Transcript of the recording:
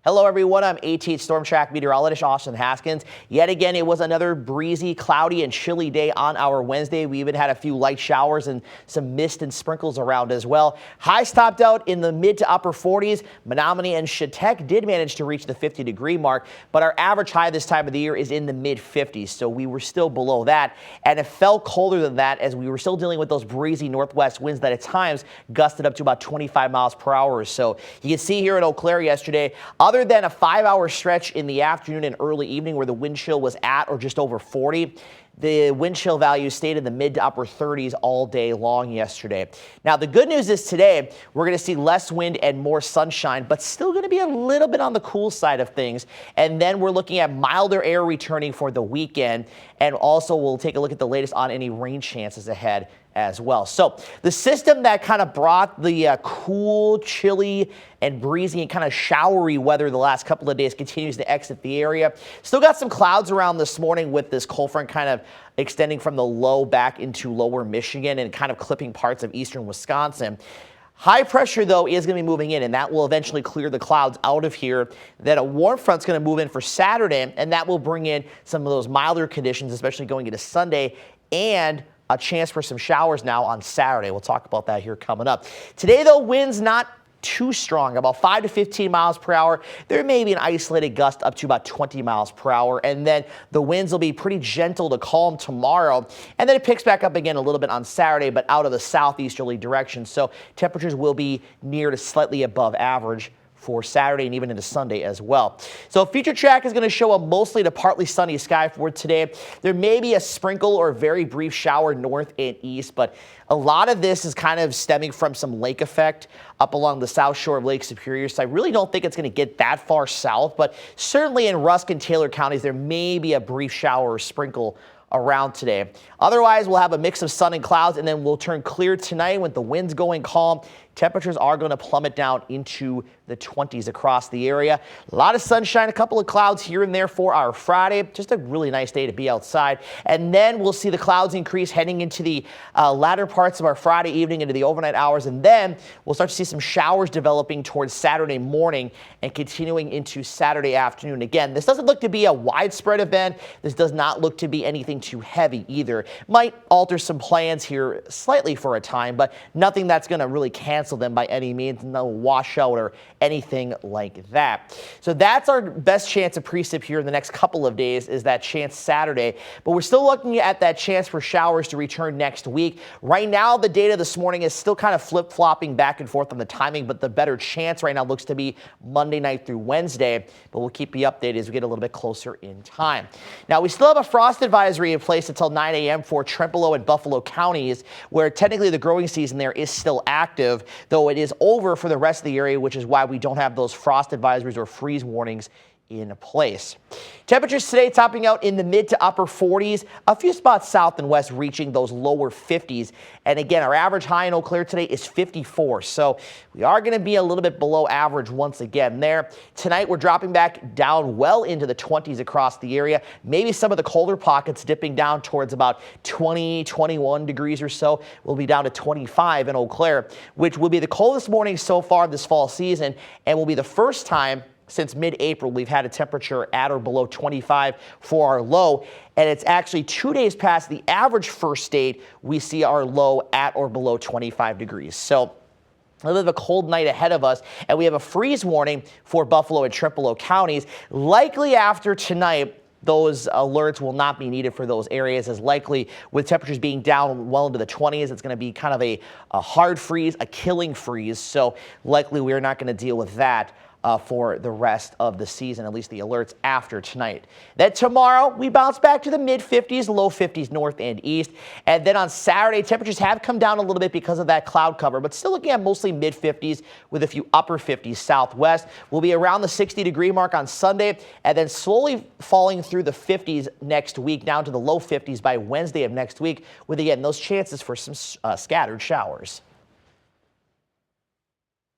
Hello everyone, I'm AT Storm Track meteorologist Austin Haskins. Yet again, it was another breezy, cloudy, and chilly day on our Wednesday. We even had a few light showers and some mist and sprinkles around as well. Highs topped out in the mid to upper 40s. Menominee and Chetek did manage to reach the 50-degree mark, but our average high this time of the year is in the mid 50s, so we were still below that. And it felt colder than that as we were still dealing with those breezy northwest winds that at times gusted up to about 25 miles per hour or so. You can see here in Eau Claire yesterday, other than a 5-hour stretch in the afternoon and early evening where the wind chill was at or just over 40, the wind chill value stayed in the mid to upper 30s all day long yesterday. Now, the good news is today we're going to see less wind and more sunshine, but still going to be a little bit on the cool side of things. And then we're looking at milder air returning for the weekend. And also we'll take a look at the latest on any rain chances ahead as well. So the system that kind of brought the cool, chilly, and breezy and kind of showery weather the last couple of days continues to exit the area. Still got some clouds around this morning with this cold front kind of extending from the low back into lower Michigan and kind of clipping parts of eastern Wisconsin. High pressure, though, is going to be moving in, and that will eventually clear the clouds out of here. Then a warm front's going to move in for Saturday, and that will bring in some of those milder conditions, especially going into Sunday, and a chance for some showers now on Saturday. We'll talk about that here coming up. Today, though, winds not too strong, about 5 to 15 miles per hour. There may be an isolated gust up to about 20 miles per hour, and then the winds will be pretty gentle to calm tomorrow, and then it picks back up again a little bit on Saturday, but out of the southeasterly direction. So temperatures will be near to slightly above average for Saturday and even into Sunday as well. So future track is going to show a mostly to partly sunny sky for today. There may be a sprinkle or very brief shower north and east, but a lot of this is kind of stemming from some lake effect up along the south shore of Lake Superior. So I really don't think it's going to get that far south, but certainly in Rusk and Taylor counties, there may be a brief shower or sprinkle around today. Otherwise, we'll have a mix of sun and clouds, and then we'll turn clear tonight with the winds going calm. Temperatures are going to plummet down into the 20s across the area. A lot of sunshine, a couple of clouds here and there for our Friday. Just a really nice day to be outside. And then we'll see the clouds increase heading into the latter parts of our Friday evening into the overnight hours. And then we'll start to see some showers developing towards Saturday morning and continuing into Saturday afternoon. Again, this doesn't look to be a widespread event. This does not look to be anything too heavy either. Might alter some plans here slightly for a time, but nothing that's going to really cancel them by any means. No washout or anything like that. So that's our best chance of precip here in the next couple of days, is that chance Saturday. But we're still looking at that chance for showers to return next week. Right now, the data this morning is still kind of flip-flopping back and forth on the timing, but the better chance right now looks to be Monday night through Wednesday. But we'll keep you updated as we get a little bit closer in time. Now, we still have a frost advisory in place until 9 a.m. for Trempealeau and Buffalo counties, where technically the growing season there is still active, though it is over for the rest of the area, which is why we don't have those frost advisories or freeze warnings in place. Temperatures today topping out in the mid to upper 40s, a few spots south and west reaching those lower 50s. And again, our average high in Eau Claire today is 54. So we are going to be a little bit below average once again there. Tonight, we're dropping back down well into the 20s across the area. Maybe some of the colder pockets dipping down towards about 20, 21 degrees or so. We'll be down to 25 in Eau Claire, which will be the coldest morning so far this fall season, and will be the first time since mid-April we've had a temperature at or below 25 for our low, and it's actually 2 days past the average first date we see our low at or below 25 degrees. So a little bit of a cold night ahead of us, and we have a freeze warning for Buffalo and Trempealeau counties. Likely after tonight, those alerts will not be needed for those areas, as likely with temperatures being down well into the 20s, it's going to be kind of a hard freeze, a killing freeze. So likely we're not going to deal with that for the rest of the season, at least the alerts after tonight. Then tomorrow, we bounce back to the mid-50s, low 50s north and east. And then on Saturday, temperatures have come down a little bit because of that cloud cover, but still looking at mostly mid-50s with a few upper 50s southwest. We'll be around the 60-degree mark on Sunday, and then slowly falling through the 50s next week, down to the low 50s by Wednesday of next week, with, again, those chances for some scattered showers.